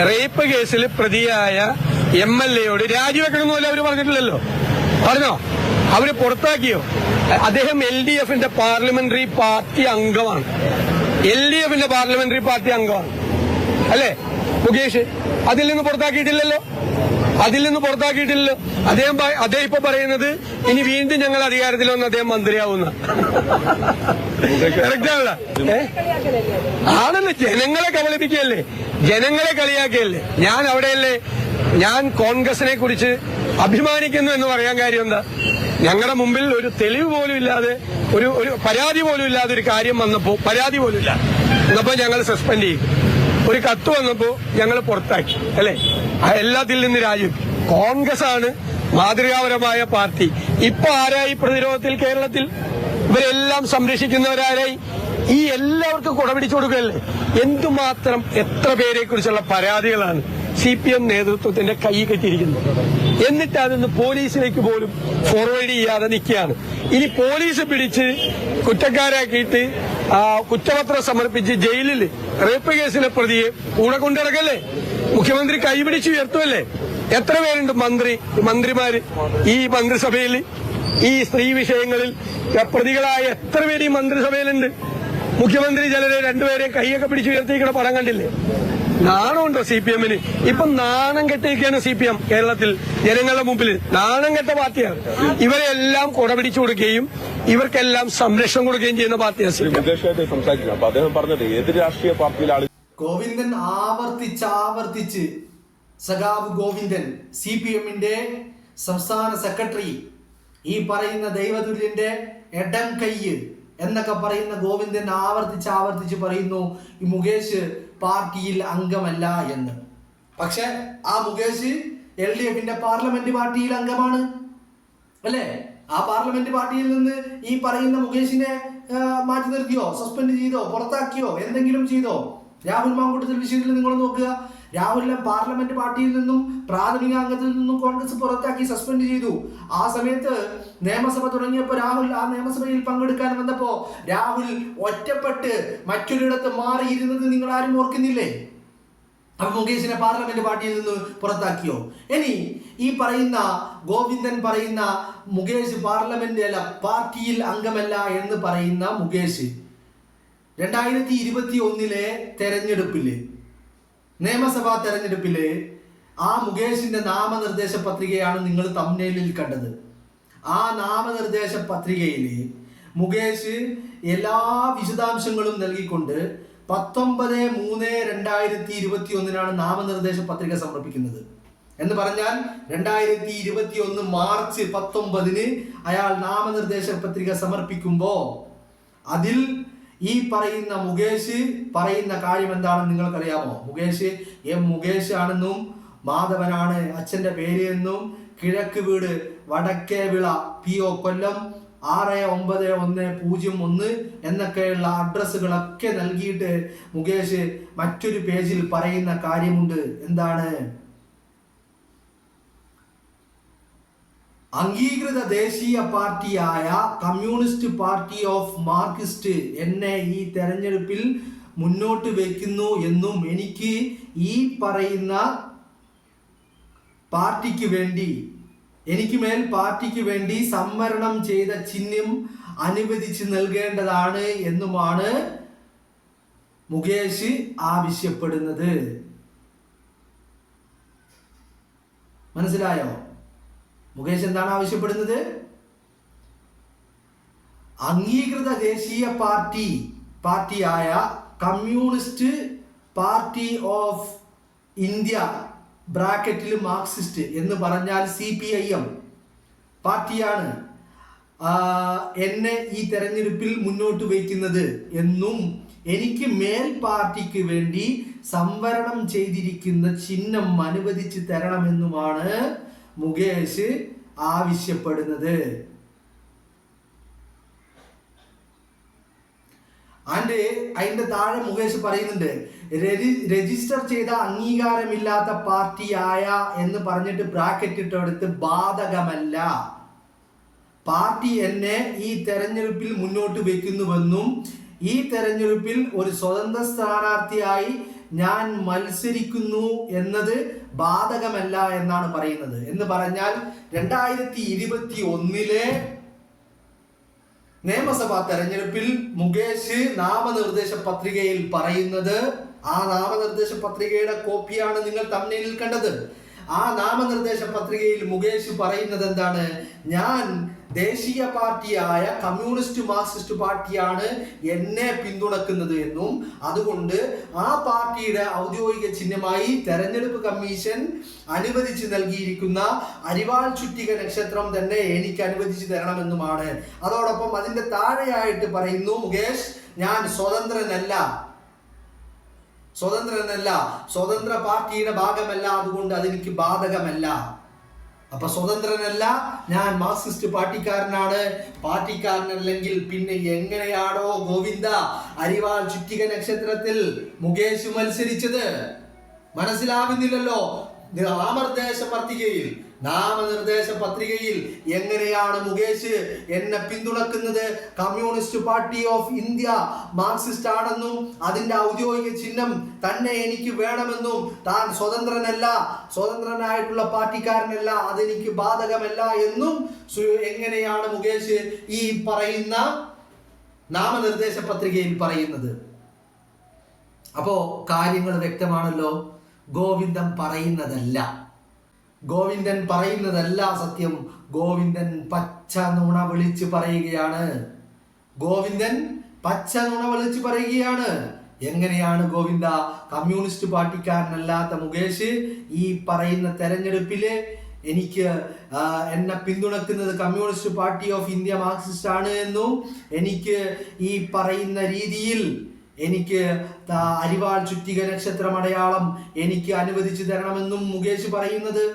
Rape കേസിൽ പ്രതിയായ MLA രാജിവെക്കണമെന്നല്ല അവര് പറഞ്ഞിട്ടില്ലല്ലോ. പറഞ്ഞോ? അവര് പുറത്താക്കിയോ? അദ്ദേഹം LDFന്റെ പാർലമെന്ററി പാർട്ടി അംഗമാണ്. LDFന്റെ പാർലമെന്ററി പാർട്ടി അംഗമാണ് അല്ലേ മുകേഷ്? അതിൽ നിന്ന് പുറത്താക്കിയിട്ടില്ലല്ലോ. അദ്ദേഹം ഇപ്പൊ പറയുന്നത് ഇനി വീണ്ടും ഞങ്ങൾ അധികാരത്തിൽ വന്ന് അദ്ദേഹം മന്ത്രിയാവുന്ന കറക്റ്റാണല്ലോ. ആണല്ലോ, ജനങ്ങളെ കബളിപ്പിക്കുകയല്ലേ, ജനങ്ങളെ കളിയാക്കിയല്ലേ. ഞാൻ അവിടെയല്ലേ, ഞാൻ കോൺഗ്രസിനെ കുറിച്ച് അഭിമാനിക്കുന്നു എന്ന് പറയാൻ കാര്യം എന്താ? ഞങ്ങളുടെ മുമ്പിൽ ഒരു തെളിവ് പോലും ഇല്ലാതെ, ഒരു പരാതി പോലും ഇല്ലാതെ ഒരു കാര്യം വന്നപ്പോ, എന്നപ്പോ ഞങ്ങൾ സസ്പെൻഡ് ചെയ്യും. ഒരു കത്ത് വന്നപ്പോ ഞങ്ങൾ പുറത്താക്കി അല്ലെ, എല്ലാത്തിൽ നിന്ന് രാജിവെക്കും. കോൺഗ്രസ് ആണ് മാതൃകാപരമായ പാർട്ടി. ഇപ്പൊ ആരായി പ്രതിരോധത്തിൽ കേരളത്തിൽ? ഇവരെല്ലാം സംരക്ഷിക്കുന്നവരാരായി? ഈ എല്ലാവർക്കും കുടപിടിച്ചു കൊടുക്കുകയല്ലേ. എന്തുമാത്രം, എത്ര പേരെ കുറിച്ചുള്ള പരാതികളാണ് CPM നേതൃത്വത്തിന്റെ കൈ കെട്ടിയിരിക്കുന്നത്. എന്നിട്ട് അതൊന്ന് പോലീസിലേക്ക് പോലും ഫോർവേഡ് ചെയ്യാതെ നിൽക്കുകയാണ്. ഇനി പോലീസ് പിടിച്ച് കുറ്റക്കാരാക്കിയിട്ട് കുറ്റപത്രം സമർപ്പിച്ച് ജയിലിൽ റേപ്പ് കേസിലെ പ്രതിയെ കൂടെ കൊണ്ടിടക്കല്ലേ. മുഖ്യമന്ത്രി കൈപിടിച്ച് ഉയർത്തുമല്ലേ. എത്ര പേരുണ്ട് മന്ത്രിമാര് ഈ മന്ത്രിസഭയിൽ? ഈ സ്ത്രീ വിഷയങ്ങളിൽ പ്രതികളായ എത്ര പേര് ഈ മന്ത്രിസഭയിലുണ്ട്? മുഖ്യമന്ത്രി ചിലരെ രണ്ടുപേരെയും കൈയൊക്കെ പിടിച്ച് ഉയർത്തിയിരിക്കുന്ന പടം കണ്ടില്ലേ? നാണമുണ്ടോ CPMന്? ഇപ്പൊ നാണം കെട്ടിയിരിക്കുകയാണ് CPM കേരളത്തിൽ. ജനങ്ങളുടെ മുമ്പിൽ നാണം കെട്ട പാർട്ടിയാണ്. ഇവരെല്ലാം കുടപിടിച്ചു കൊടുക്കുകയും ഇവർക്കെല്ലാം സംരക്ഷണം കൊടുക്കുകയും ചെയ്യുന്ന പാർട്ടിയാണ് CPM. അദ്ദേഹം പറഞ്ഞത് ഏത് രാഷ്ട്രീയ പാർട്ടിയിലാണ്? ഗോവിന്ദൻ ആവർത്തിച്ച് സഖാവ് ഗോവിന്ദൻ, CPMന്റെ സംസ്ഥാന സെക്രട്ടറി, ഈ പറയുന്ന ദൈവതുല്യന്റെ എടം കയ്യ് എന്നൊക്കെ പറയുന്ന ഗോവിന്ദൻ ആവർത്തിച്ച് പറയുന്നു ഈ മുകേഷ് പാർട്ടിയിൽ അംഗമല്ല എന്ന്. പക്ഷെ ആ മുകേഷ് LDFന്റെ പാർലമെന്റ് പാർട്ടിയിൽ അംഗമാണ് അല്ലേ? ആ പാർലമെന്റ് പാർട്ടിയിൽ നിന്ന് ഈ പറയുന്ന മുകേഷിനെ മാറ്റി നിർത്തിയോ, സസ്പെൻഡ് ചെയ്തോ, പുറത്താക്കിയോ, എന്തെങ്കിലും ചെയ്തോ? രാഹുൽ മാങ്കൂട്ടത്തിൽ വിഷയത്തിൽ നിങ്ങൾ നോക്കുക. രാഹുലിനെ പാർലമെന്റ് പാർട്ടിയിൽ നിന്നും പ്രാഥമിക അംഗത്തിൽ നിന്നും കോൺഗ്രസ് പുറത്താക്കി സസ്പെൻഡ് ചെയ്തു. ആ സമയത്ത് നിയമസഭ തുടങ്ങിയപ്പോൾ രാഹുൽ ആ നിയമസഭയിൽ പങ്കെടുക്കാൻ വന്നപ്പോ രാഹുൽ ഒറ്റപ്പെട്ട് മറ്റൊരിടത്ത് മാറിയിരുന്നത് നിങ്ങൾ ആരും ഓർക്കുന്നില്ലേ? അപ്പൊ മുകേഷിനെ പാർലമെന്റ് പാർട്ടിയിൽ നിന്ന് പുറത്താക്കിയോ? ഇനി ഈ പറയുന്ന ഗോവിന്ദൻ പറയുന്ന മുകേഷ് പാർട്ടിയിൽ അംഗമല്ല എന്ന് പറയുന്ന മുകേഷ് 2021 തെരഞ്ഞെടുപ്പില്, നിയമസഭാ തെരഞ്ഞെടുപ്പില് ആ മുകേഷിന്റെ നാമനിർദ്ദേശ പത്രികയാണ് നിങ്ങൾ തംബ്നെയിലിൽ കണ്ടത്. ആ നാമനിർദ്ദേശ പത്രികയിൽ മുകേഷ് എല്ലാ വിശദാംശങ്ങളും നൽകിക്കൊണ്ട് 19/3/2021 നാമനിർദ്ദേശ പത്രിക സമർപ്പിക്കുന്നത്. എന്ന് പറഞ്ഞാൽ 2021 മാർച്ച് 19 അയാൾ നാമനിർദ്ദേശ പത്രിക സമർപ്പിക്കുമ്പോ അതിൽ ഈ പറയുന്ന മുകേഷ് പറയുന്ന കാര്യം എന്താണെന്ന് നിങ്ങൾക്കറിയാമോ? മുകേഷ് ആണെന്നും മാധവനാണ് അച്ഛന്റെ പേര് എന്നും കിഴക്ക് വീട് വടക്കേ വിള PO കൊല്ലം 690101 എന്നൊക്കെയുള്ള അഡ്രസ്സുകളൊക്കെ നൽകിയിട്ട് മുകേഷ് മറ്റൊരു പേജിൽ പറയുന്ന കാര്യമുണ്ട്. എന്താണ്? അംഗീകൃത ദേശീയ പാർട്ടിയായ കമ്മ്യൂണിസ്റ്റ് പാർട്ടി ഓഫ് മാർക്സിസ്റ്റ് എന്നെ ഈ തെരഞ്ഞെടുപ്പിൽ മുന്നോട്ട് വയ്ക്കുന്നു എന്നും എനിക്ക് ഈ പറയുന്ന പാർട്ടിക്ക് വേണ്ടി, എനിക്ക് മേൽ പാർട്ടിക്ക് വേണ്ടി സംവരണം ചെയ്ത ചിഹ്നം അനുവദിച്ച് നൽകേണ്ടതാണ് എന്നുമാണ് മുകേഷ് ആവശ്യപ്പെടുന്നത്. മനസ്സിലായോ? മുകേഷ് എന്താണ് ആവശ്യപ്പെടുന്നത്? അംഗീകൃത ദേശീയ പാർട്ടിയായ കമ്മ്യൂണിസ്റ്റ് പാർട്ടി ഓഫ് ഇന്ത്യ ബ്രാക്കറ്റിൽ മാർക്സിസ്റ്റ് എന്ന് പറഞ്ഞാൽ CPIM പാർട്ടിയാണ് എന്നെ ഈ തെരഞ്ഞെടുപ്പിൽ മുന്നോട്ട് വയ്ക്കുന്നത് എന്നും എനിക്ക് മേൽ പാർട്ടിക്ക് വേണ്ടി സംവരണം ചെയ്തിരിക്കുന്ന ചിഹ്നം അനുവദിച്ച് തരണമെന്നുമാണ് മുകേഷ് ആവശ്യപ്പെടുന്നത്. അതിന്റെ താഴെ മുകേഷ് പറയുന്നുണ്ട്, രജിസ്റ്റർ ചെയ്ത അംഗീകാരമില്ലാത്ത പാർട്ടിയായ എന്ന് പറഞ്ഞിട്ട് ബ്രാക്കറ്റ് ഇട്ടെടുത്ത് ബാധകമല്ല, പാർട്ടി എന്നെ ഈ തെരഞ്ഞെടുപ്പിൽ മുന്നോട്ട് വെക്കുന്നുവെന്നും ഈ തെരഞ്ഞെടുപ്പിൽ ഒരു സ്വതന്ത്ര സ്ഥാനാർത്ഥിയായി ഞാൻ മത്സരിക്കുന്നു എന്നത് ബാധകമല്ല എന്നാണ് പറയുന്നത്. എന്ന് പറഞ്ഞാൽ 2021 നിയമസഭാ തെരഞ്ഞെടുപ്പിൽ മുകേഷ് നാമനിർദ്ദേശ പത്രികയിൽ പറയുന്നത്, ആ നാമനിർദ്ദേശ പത്രികയുടെ കോപ്പിയാണ് നിങ്ങൾ തംബ്നെയിലിൽ കണ്ടത്. ആ നാമനിർദ്ദേശ പത്രികയിൽ മുകേഷ് പറയുന്നത് എന്താണ്? ഞാൻ ദേശീയ പാർട്ടിയായ കമ്മ്യൂണിസ്റ്റ് മാർക്സിസ്റ്റ് പാർട്ടിയാണ് എന്നെ പിന്തുണക്കുന്നത് എന്നും അതുകൊണ്ട് ആ പാർട്ടിയുടെ ഔദ്യോഗിക ചിഹ്നമായി തെരഞ്ഞെടുപ്പ് കമ്മീഷൻ അനുവദിച്ചു നൽകിയിരിക്കുന്ന അരിവാൾ ചുറ്റിക നക്ഷത്രം തന്നെ എനിക്ക് അനുവദിച്ചു തരണമെന്നുമാണ്. അതോടൊപ്പം അതിന്റെ താഴെയായിട്ട് പറയുന്നു മുകേഷ്, ഞാൻ സ്വതന്ത്രനല്ല, സ്വതന്ത്ര പാർട്ടിയുടെ ഭാഗമല്ല, അതുകൊണ്ട് അതെനിക്ക് ബാധകമല്ല. അപ്പൊ സ്വതന്ത്രനല്ല, ഞാൻ മാർക്സിസ്റ്റ് പാർട്ടിക്കാരനല്ലെങ്കിൽ പിന്നെ എങ്ങനെയാണോ ഗോവിന്ദ അരിവാൾ ചുറ്റിക നക്ഷത്രത്തിൽ മുകേഷ് മത്സരിച്ചത്? മനസ്സിലാവുന്നില്ലല്ലോ. നാമനിർദ്ദേശ പത്രികയിൽ എങ്ങനെയാണ് മുകേഷ് എന്നെ പിന്തുണക്കുന്നത്? Communist party of India Marxist ആണെന്നും അതിന്റെ ഔദ്യോഗിക ചിഹ്നം തന്നെ എനിക്ക് വേണമെന്നും താൻ സ്വതന്ത്രനായിട്ടുള്ള പാർട്ടിക്കാരനല്ല, അതെനിക്ക് ബാധകമല്ല എന്നും എങ്ങനെയാണ് മുകേഷ് ഈ പറയുന്ന നാമനിർദ്ദേശ പത്രികയിൽ പറയുന്നത്? അപ്പോ കാര്യങ്ങൾ വ്യക്തമാണല്ലോ. ഗോവിന്ദൻ പറയുന്നതല്ല സത്യം. ഗോവിന്ദൻ പച്ച നുണ വിളിച്ച് പറയുകയാണ്. എങ്ങനെയാണ് ഗോവിന്ദ കമ്മ്യൂണിസ്റ്റ് പാർട്ടിക്കാരനല്ലാത്ത മുകേഷ് ഈ പറയുന്ന തെരഞ്ഞെടുപ്പില് എന്നെ പിന്തുണക്കുന്നത് Communist party of India Marxist ആണ് എന്നും എനിക്ക് ഈ പറയുന്ന രീതിയിൽ എനിക്ക് അരിവാൾ ചുറ്റിക നക്ഷത്രം അടയാളം എനിക്ക് അനുവദിച്ചു തരണമെന്നും മുകേഷ് പറയുന്നത്?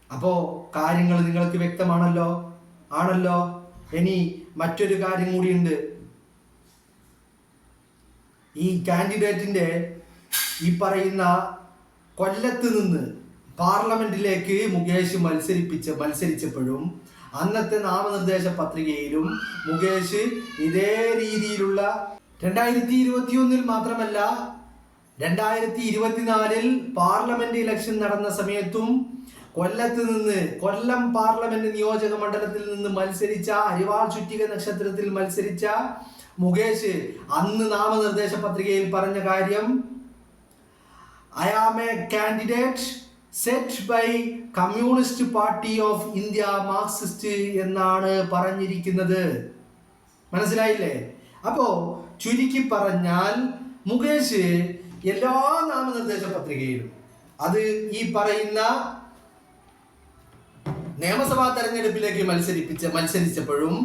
അപ്പോ കാര്യങ്ങൾ നിങ്ങൾക്ക് വ്യക്തമാണല്ലോ. ഇനി മറ്റൊരു കാര്യം കൂടിയുണ്ട്. ഈ കാൻഡിഡേറ്റിന്റെ ഈ പറയുന്ന കൊല്ലത്ത് നിന്ന് പാർലമെന്റിലേക്ക് മുകേഷ് മത്സരിച്ചപ്പോഴും അന്നത്തെ നാമനിർദ്ദേശ പത്രികയിലും മുകേഷ് ഇതേ രീതിയിലുള്ള 2021 മാത്രമല്ല 2024 പാർലമെന്റ് ഇലക്ഷൻ നടന്ന സമയത്തും കൊല്ലം പാർലമെന്റ് നിയോജക മണ്ഡലത്തിൽ നിന്ന് മത്സരിച്ച അരിവാൾ ചുറ്റിക നക്ഷത്രത്തിൽ മത്സരിച്ച മുകേഷ് അന്ന് നാമനിർദ്ദേശ പത്രികയിൽ പറഞ്ഞ കാര്യം, I am a candidate set by communist party of India marxist എന്നാണ് പറഞ്ഞിരിക്കുന്നത്. മനസ്സിലായില്ലേ? അപ്പോ ചുരുക്കി പറഞ്ഞാൽ മുകേഷ് എല്ലാ നാമനിർദ്ദേശ പത്രികയിലും, അത് ഈ പറയുന്ന നിയമസഭാ തെരഞ്ഞെടുപ്പിലേക്ക് മത്സരിച്ചപ്പോഴും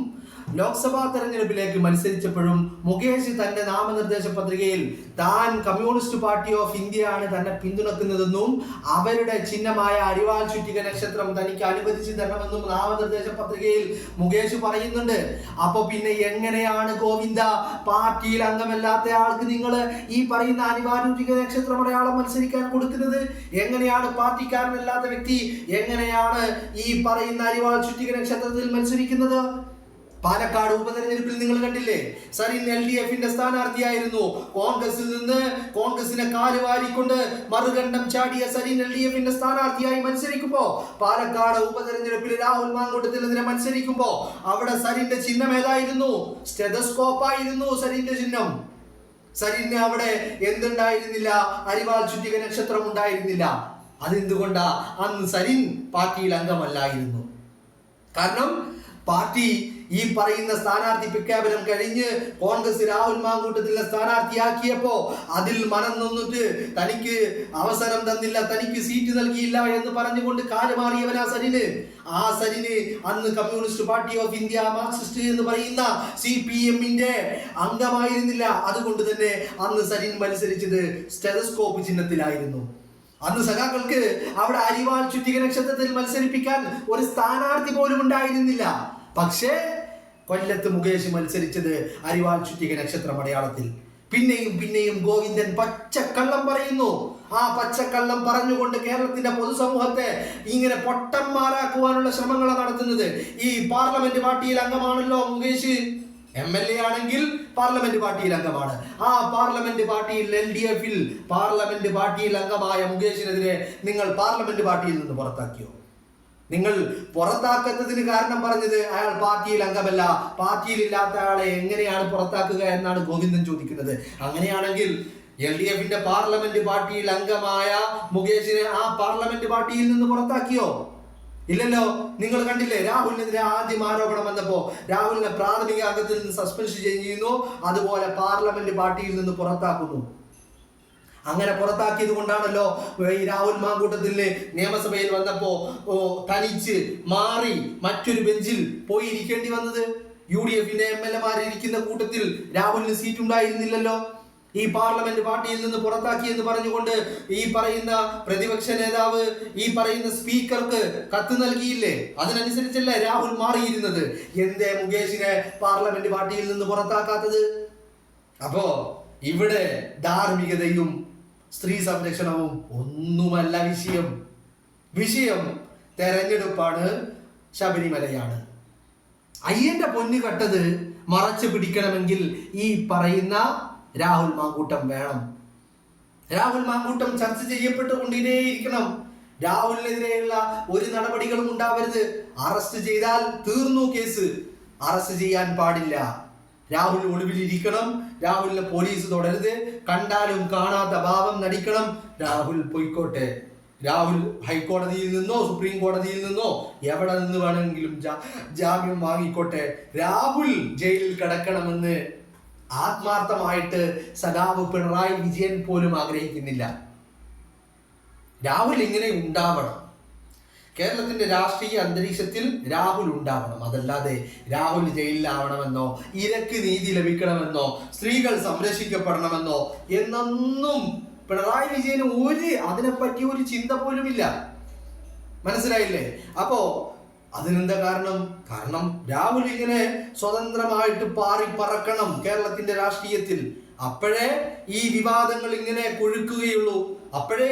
ലോക്സഭാ തെരഞ്ഞെടുപ്പിലേക്ക് മത്സരിച്ചപ്പോഴും മുകേഷ് തന്റെ നാമനിർദ്ദേശ പത്രികയിൽ താൻ കമ്മ്യൂണിസ്റ്റ് പാർട്ടി ഓഫ് ഇന്ത്യ ആണ് തന്നെ പിന്തുണക്കുന്നതെന്നും അവരുടെ ചിഹ്നമായ അരിവാൾ ചുറ്റിക നക്ഷത്രം തനിക്ക് അനുവദിച്ചു തരണമെന്നും നാമനിർദ്ദേശ പത്രികയിൽ മുകേഷ് പറയുന്നുണ്ട്. അപ്പൊ പിന്നെ എങ്ങനെയാണ് ഗോവിന്ദ പാർട്ടിയിൽ അംഗമല്ലാത്ത ആൾക്ക് നിങ്ങൾ ഈ പറയുന്ന അരിവാൾ ചുറ്റിക നക്ഷത്രം അടയാളം മത്സരിക്കാൻ കൊടുക്കുന്നത്? എങ്ങനെയാണ് പാർട്ടിക്കാരനല്ലാത്ത വ്യക്തി എങ്ങനെയാണ് ഈ പറയുന്ന അരിവാൾ ചുറ്റിക നക്ഷത്രത്തിൽ മത്സരിക്കുന്നത്? പാലക്കാട് ഉപതെരഞ്ഞെടുപ്പിൽ നിങ്ങൾ കണ്ടില്ലേ, സരിൻ LDFന്റെ സ്ഥാനാർത്ഥിയായിരുന്നു. കോൺഗ്രസിൽ നിന്ന് കോൺഗ്രസിനെ കാലുവാരിക്കൊണ്ട് മറുകണ്ഠം ചാടിയ സരിൻ LDFന്റെ സ്ഥാനാർത്ഥിയായി മത്സരിക്കുമ്പോ, പാലക്കാട് ഉപതെരഞ്ഞെടുപ്പിൽ രാഹുൽ മാങ്കൂട്ടത്തിനെതിരെ മത്സരിക്കുമ്പോ അവിടെ സരിന്റെ ചിഹ്നം ഏതായിരുന്നു? സ്റ്റെതസ്കോപ്പ് ആയിരുന്നു സരിന്റെ ചിഹ്നം. സരിന് അവിടെ എന്തുണ്ടായിരുന്നില്ല? അരിവാൾ ചുറ്റിക നക്ഷത്രം ഉണ്ടായിരുന്നില്ല. അതെന്തുകൊണ്ടാ? അന്ന് സരിൻ പാർട്ടിയിൽ അംഗമല്ലായിരുന്നു. കാരണം പാർട്ടി ഈ പറയുന്ന സ്ഥാനാർത്ഥി പ്രഖ്യാപനം കഴിഞ്ഞ് കോൺഗ്രസ് രാഹുൽ മാങ്കൂട്ടത്തിലെ സ്ഥാനാർത്ഥിയാക്കിയപ്പോ അതിൽ മനം നൊന്നിട്ട് തനിക്ക് അവസരം തന്നില്ല, തനിക്ക് സീറ്റ് നൽകിയില്ല എന്ന് പറഞ്ഞുകൊണ്ട് കാലുമാറിയവനാ സരിന്. ആ സരിന് അന്ന് communist party of India Marxist എന്ന് പറയുന്ന CPMന്റെ അംഗമായിരുന്നില്ല. അതുകൊണ്ട് തന്നെ അന്ന് സരിൻ മത്സരിച്ചത് സ്റ്റെതസ്കോപ്പ് ചിഹ്നത്തിലായിരുന്നു. അന്ന് സഖാക്കൾക്ക് അവിടെ അരിവാൾ ചുറ്റിക നക്ഷത്രത്തിൽ മത്സരിപ്പിക്കാൻ ഒരു സ്ഥാനാർത്ഥി പോലും ഉണ്ടായിരുന്നില്ല. പക്ഷേ കൊല്ലത്ത് മുകേഷ് മത്സരിച്ചത് അരിവാൾ ചുറ്റിക നക്ഷത്രം അടയാളത്തിൽ. പിന്നെയും ഗോവിന്ദൻ പച്ചക്കള്ളം പറയുന്നു. ആ പച്ചക്കള്ളം പറഞ്ഞുകൊണ്ട് കേരളത്തിന്റെ പൊതുസമൂഹത്തെ ഇങ്ങനെ പൊട്ടന്മാരാക്കുവാനുള്ള ശ്രമങ്ങളാണ് നടത്തുന്നത്. ഈ പാർലമെന്റ് പാർട്ടിയിൽ അംഗമാണല്ലോ മുകേഷ്. MLA ആണെങ്കിൽ പാർലമെന്റ് പാർട്ടിയിൽ അംഗമാണ്. ആ പാർലമെന്റ് പാർട്ടിയിൽ LDF-ൽ പാർലമെന്റ് പാർട്ടിയിൽ അംഗമായ മുകേഷിനെതിരെ നിങ്ങൾ പാർലമെന്റ് പാർട്ടിയിൽ നിന്ന് പുറത്താക്കിയോ? നിങ്ങൾ പുറത്താക്കുന്നതിന് കാരണം പറഞ്ഞത് അയാൾ പാർട്ടിയിൽ അംഗമല്ല, പാർട്ടിയിൽ ഇല്ലാത്ത ആളെ എങ്ങനെയാണ് പുറത്താക്കുക എന്നാണ് ഗോവിന്ദൻ ചോദിക്കുന്നത്. അങ്ങനെയാണെങ്കിൽ LDF-ന്റെ പാർലമെന്റ് പാർട്ടിയിൽ അംഗമായ മുകേഷിനെ ആ പാർലമെന്റ് പാർട്ടിയിൽ നിന്ന് പുറത്താക്കിയോ? ഇല്ലല്ലോ. നിങ്ങൾ കണ്ടില്ലേ, രാഹുലിനെതിരെ ആദ്യം ആരോപണം വന്നപ്പോ രാഹുലിനെ പ്രാഥമിക അംഗത്തിൽ നിന്ന് സസ്പെൻഷൻ ചെയ്യുന്നു, അതുപോലെ പാർലമെന്റ് പാർട്ടിയിൽ നിന്ന് പുറത്താക്കുന്നു. അങ്ങനെ പുറത്താക്കിയത് കൊണ്ടാണല്ലോ ഈ രാഹുൽ മാങ്കൂട്ടത്തിന് നിയമസഭയിൽ വന്നപ്പോ തനിച്ച് മാറി മറ്റൊരു ബെഞ്ചിൽ പോയി ഇരിക്കേണ്ടി വന്നത്. UDF-ന്റെ MLA-മാർ ഇരിക്കുന്ന കൂട്ടത്തിൽ രാഹുലിന് സീറ്റ് ഉണ്ടായിരുന്നില്ലല്ലോ. ഈ പാർലമെന്റ് പാർട്ടിയിൽ നിന്ന് പുറത്താക്കി എന്ന് പറഞ്ഞുകൊണ്ട് ഈ പറയുന്ന പ്രതിപക്ഷ നേതാവ് ഈ പറയുന്ന സ്പീക്കർക്ക് കത്ത് നൽകിയില്ലേ? അതിനനുസരിച്ചല്ലേ രാഹുൽ മാറിയിരുന്നത്. എന്തേ മുകേഷിനെ പാർലമെന്റ് പാർട്ടിയിൽ നിന്ന് പുറത്താക്കാത്തത്? അപ്പോ ഇവിടെ ധാർമ്മികതയും സ്ത്രീ സംരക്ഷണവും ഒന്നുമല്ല വിഷയം. വിഷയം തെരഞ്ഞെടുപ്പാണ്, ശബരിമലയാണ്. അയ്യന്റെ പൊന്നു കട്ടത് മറച്ചു പിടിക്കണമെങ്കിൽ ഈ പറയുന്ന രാഹുൽ മാങ്കൂട്ടം വേണം. രാഹുൽ മാങ്കൂട്ടം ചർച്ച ചെയ്യപ്പെട്ടുകൊണ്ടിരിക്കണം. രാഹുലിനെതിരെയുള്ള ഒരു നടപടികളും ഉണ്ടാവരുത്. അറസ്റ്റ് ചെയ്താൽ തീർന്നു കേസ്. അറസ്റ്റ് ചെയ്യാൻ പാടില്ല. രാഹുൽ ഒളിവിലിരിക്കണം. രാഹുലിനെ പോലീസ് തുടരുത്. കണ്ടാലും കാണാത്ത ഭാവം നടിക്കണം. രാഹുൽ പൊയ്ക്കോട്ടെ. രാഹുൽ ഹൈക്കോടതിയിൽ നിന്നോ സുപ്രീം കോടതിയിൽ നിന്നോ എവിടെ നിന്ന് വേണമെങ്കിലും ജാമ്യം വാങ്ങിക്കോട്ടെ. രാഹുൽ ജയിലിൽ കിടക്കണമെന്ന് ആത്മാർത്ഥമായിട്ട് സഖാവ് പിണറായി വിജയൻ പോലും ആഗ്രഹിക്കുന്നില്ല. രാഹുൽ ഇങ്ങനെ ഉണ്ടാവണം. കേരളത്തിന്റെ രാഷ്ട്രീയ അന്തരീക്ഷത്തിൽ രാഹുൽ ഉണ്ടാവണം. അതല്ലാതെ രാഹുൽ ജയിലിലാവണമെന്നോ ഇരക്ക് നീതി ലഭിക്കണമെന്നോ സ്ത്രീകൾ സംരക്ഷിക്കപ്പെടണമെന്നോ എന്നൊന്നും പിണറായി വിജയന് അതിനെപ്പറ്റി ഒരു ചിന്ത പോലുമില്ല. മനസ്സിലായില്ലേ? അപ്പോ അതിനെന്താ കാരണം രാഹുൽ ഇങ്ങനെ സ്വതന്ത്രമായിട്ട് പാറി പറക്കണം കേരളത്തിന്റെ രാഷ്ട്രീയത്തിൽ. അപ്പോഴേ ഈ വിവാദങ്ങൾ ഇങ്ങനെ കൊഴുക്കുകയുള്ളൂ. അപ്പോഴേ